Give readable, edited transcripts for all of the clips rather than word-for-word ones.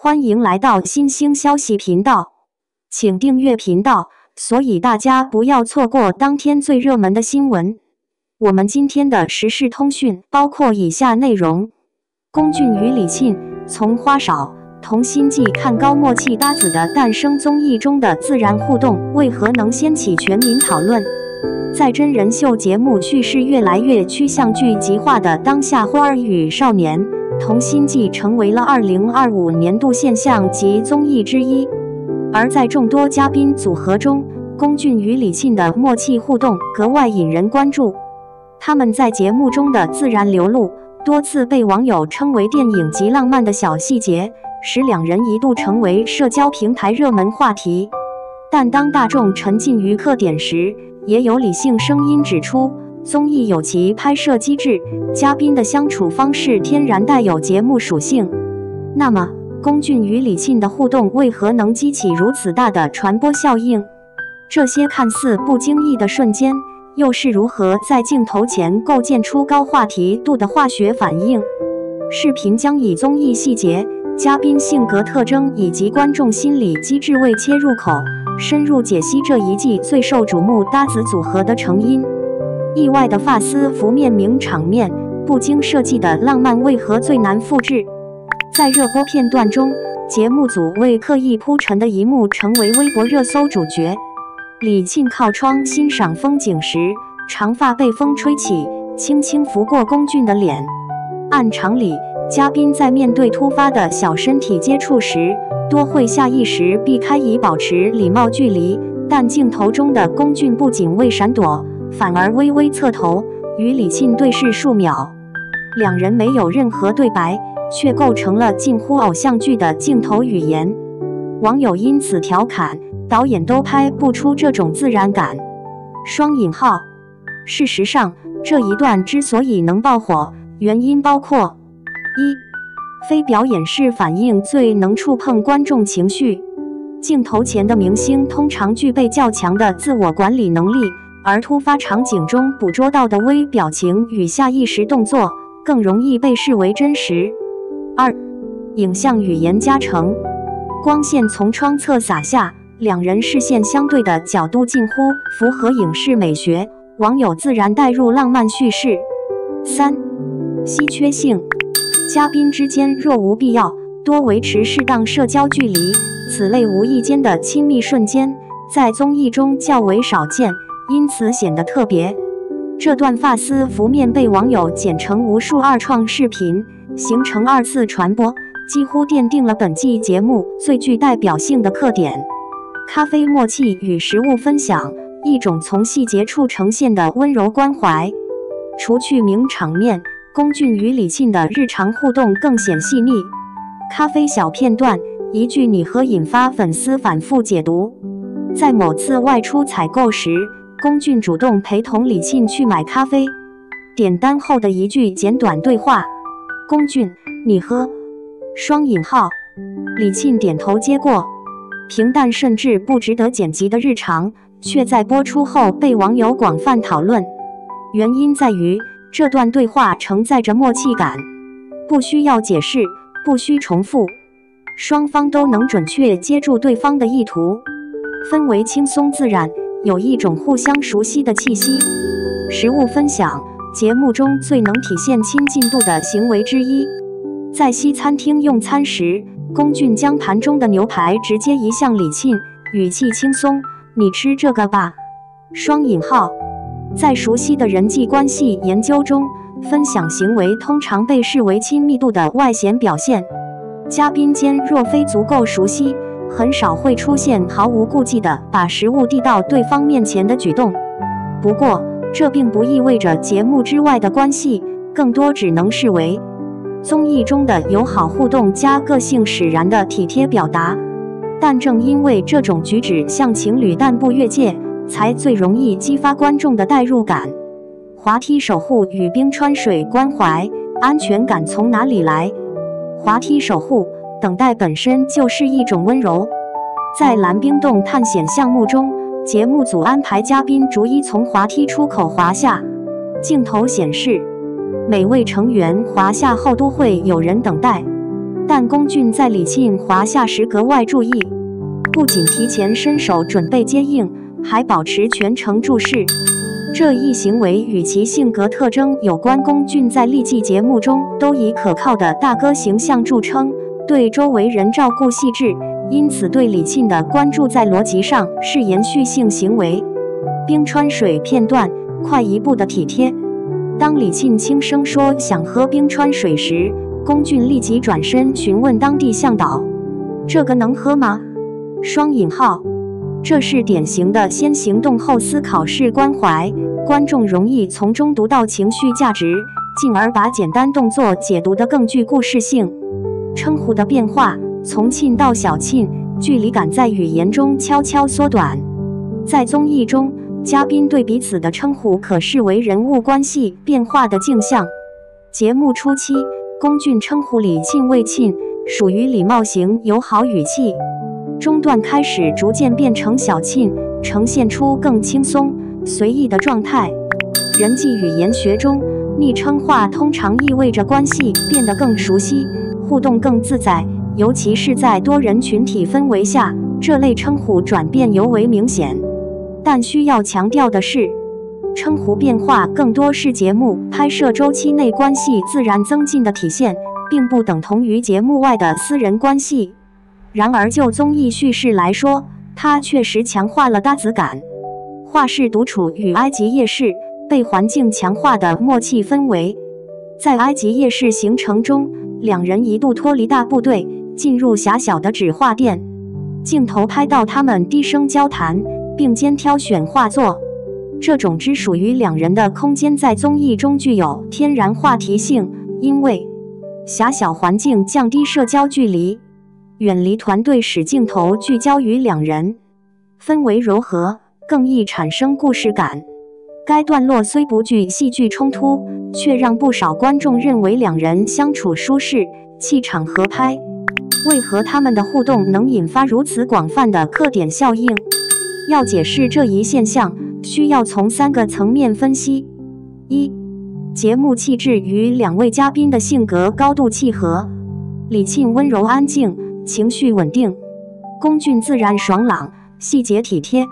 欢迎来到新兴消息频道，请订阅频道，所以大家不要错过当天最热门的新闻。我们今天的时事通讯包括以下内容：龚俊与李沁从花少同心计看高默契搭子的诞生，综艺中的自然互动为何能掀起全民讨论？在真人秀节目叙事越来越趋向剧集化的当下，花儿与少年同心计成为了2025年度现象级综艺之一。而在众多嘉宾组合中，龚俊与李沁的默契互动格外引人关注。他们在节目中的自然流露，多次被网友称为电影级浪漫的小细节，使两人一度成为社交平台热门话题。但当大众沉浸于刻点时，也有理性声音指出，综艺有其拍摄机制，嘉宾的相处方式天然带有节目属性。那么，龚俊与李沁的互动为何能激起如此大的传播效应？这些看似不经意的瞬间，又是如何在镜头前构建出高话题度的化学反应？视频将以综艺细节、嘉宾性格特征以及观众心理机制为切入口，深入解析这一季最受瞩目搭子组合的成因。意外的发丝拂面名场面，不经设计的浪漫为何最难复制？在热播片段中，节目组为刻意铺陈的一幕成为微博热搜主角。李沁靠窗欣赏风景时，长发被风吹起，轻轻拂过龚俊的脸。按常理，嘉宾在面对突发的小身体接触时，多会下意识避开以保持礼貌距离，但镜头中的龚俊不仅未闪躲，反而微微侧头，与李沁对视数秒。两人没有任何对白，却构成了近乎偶像剧的镜头语言。网友因此调侃，导演都拍不出这种自然感。双引号。事实上，这一段之所以能爆火，原因包括：一、非表演式反应最能触碰观众情绪。镜头前的明星通常具备较强的自我管理能力，而突发场景中捕捉到的微表情与下意识动作更容易被视为真实。二、影像语言加成。光线从窗侧洒下，两人视线相对的角度近乎符合影视美学，网友自然带入浪漫叙事。三、稀缺性。嘉宾之间若无必要，多维持适当社交距离，此类无意间的亲密瞬间，在综艺中较为少见，因此显得特别。这段发丝拂面被网友剪成无数二创视频，形成二次传播，几乎奠定了本季节目最具代表性的特点。咖啡默契与食物分享，一种从细节处呈现的温柔关怀。除去名场面，龚俊与李沁的日常互动更显细腻。咖啡小片段，一句你喝引发粉丝反复解读。在某次外出采购时，龚俊主动陪同李沁去买咖啡，点单后的一句简短对话：龚俊，你喝？双引号。李沁点头接过。平淡甚至不值得剪辑的日常，却在播出后被网友广泛讨论。原因在于，这段对话承载着默契感，不需要解释，不需重复，双方都能准确接住对方的意图，氛围轻松自然，有一种互相熟悉的气息。食物分享，节目中最能体现亲近度的行为之一。在西餐厅用餐时，龚俊将盘中的牛排直接移向李沁，语气轻松：“你吃这个吧。”双引号。在熟悉的人际关系研究中，分享行为通常被视为亲密度的外显表现。嘉宾间若非足够熟悉，很少会出现毫无顾忌地把食物递到对方面前的举动。不过，这并不意味着节目之外的关系，更多只能视为综艺中的友好互动加个性使然的体贴表达。但正因为这种举止像情侣但不越界，才最容易激发观众的代入感。滑梯守护与冰川水关怀，安全感从哪里来？滑梯守护，等待本身就是一种温柔。在蓝冰洞探险项目中，节目组安排嘉宾逐一从滑梯出口滑下，镜头显示，每位成员滑下后都会有人等待。但龚俊在李沁滑下时格外注意，不仅提前伸手准备接应，还保持全程注视。这一行为与其性格特征有关。龚俊在历季节目中都以可靠的大哥形象著称，对周围人照顾细致，因此对李沁的关注在逻辑上是延续性行为。冰川水片段，快一步的体贴。当李沁轻声说想喝冰川水时，龚俊立即转身询问当地向导：“这个能喝吗？”双引号，这是典型的先行动后思考式关怀，观众容易从中读到情绪价值，进而把简单动作解读得更具故事性。称呼的变化，从沁到小沁，距离感在语言中悄悄缩短。在综艺中，嘉宾对彼此的称呼可视为人物关系变化的镜像。节目初期，龚俊称呼李沁为沁，属于礼貌型友好语气。中段开始逐渐变成小沁，呈现出更轻松随意的状态。人际语言学中，昵称化通常意味着关系变得更熟悉，互动更自在，尤其是在多人群体氛围下，这类称呼转变尤为明显。但需要强调的是，称呼变化更多是节目拍摄周期内关系自然增进的体现，并不等同于节目外的私人关系。然而就综艺叙事来说，它确实强化了搭子感。画室独处与埃及夜市被环境强化的默契氛围。在埃及夜市行程中，两人一度脱离大部队，进入狭小的纸画店。镜头拍到他们低声交谈，并肩挑选画作。这种只属于两人的空间在综艺中具有天然话题性，因为狭小环境降低社交距离，远离团队使镜头聚焦于两人，氛围柔和，更易产生故事感。该段落虽不具戏剧冲突，却让不少观众认为两人相处舒适，气场合拍。为何他们的互动能引发如此广泛的客点效应？要解释这一现象，需要从3个层面分析。一、节目气质与两位嘉宾的性格高度契合。李沁温柔安静，情绪稳定；龚俊自然爽朗，细节体贴。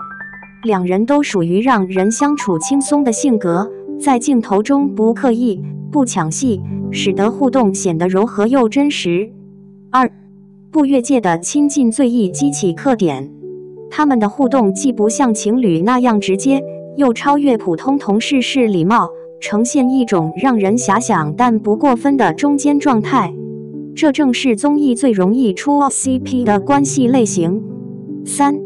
两人都属于让人相处轻松的性格，在镜头中不刻意、不抢戏，使得互动显得柔和又真实。二、不越界的亲近最易激起客点。他们的互动既不像情侣那样直接，又超越普通同事式礼貌，呈现一种让人遐想但不过分的中间状态。这正是综艺最容易出 CP 的关系类型。三、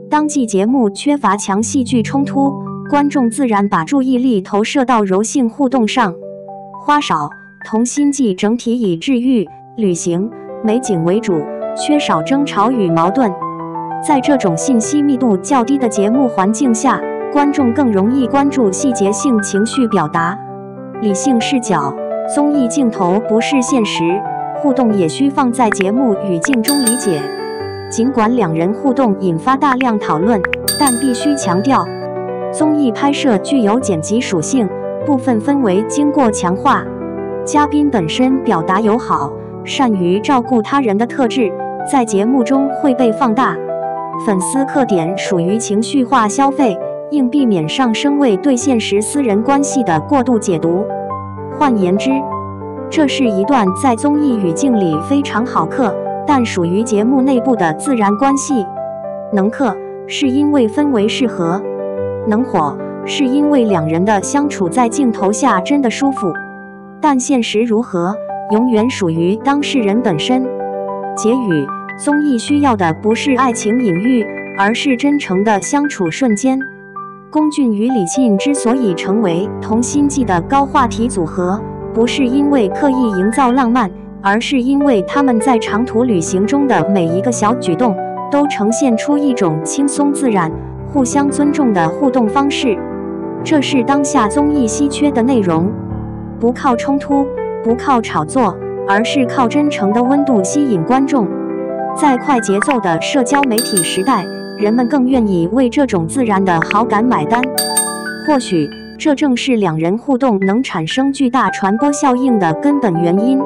当季节目缺乏强戏剧冲突，观众自然把注意力投射到柔性互动上。花少，同心季整体以治愈、旅行、美景为主，缺少争吵与矛盾。在这种信息密度较低的节目环境下，观众更容易关注细节性情绪表达。理性视角，综艺镜头不是现实，互动也需放在节目语境中理解。尽管两人互动引发大量讨论，但必须强调，综艺拍摄具有剪辑属性，部分氛围经过强化。嘉宾本身表达友好、善于照顾他人的特质，在节目中会被放大。粉丝客点属于情绪化消费，应避免上升为对现实私人关系的过度解读。换言之，这是一段在综艺语境里非常好嗑，但属于节目内部的自然关系。能嗑是因为氛围适合，能火是因为两人的相处在镜头下真的舒服。但现实如何，永远属于当事人本身。结语：综艺需要的不是爱情隐喻，而是真诚的相处瞬间。龚俊与李沁之所以成为同心季的高话题组合，不是因为刻意营造浪漫，而是因为他们在长途旅行中的每一个小举动，都呈现出一种轻松自然、互相尊重的互动方式。这是当下综艺稀缺的内容，不靠冲突，不靠炒作，而是靠真诚的温度吸引观众。在快节奏的社交媒体时代，人们更愿意为这种自然的好感买单。或许，这正是两人互动能产生巨大传播效应的根本原因。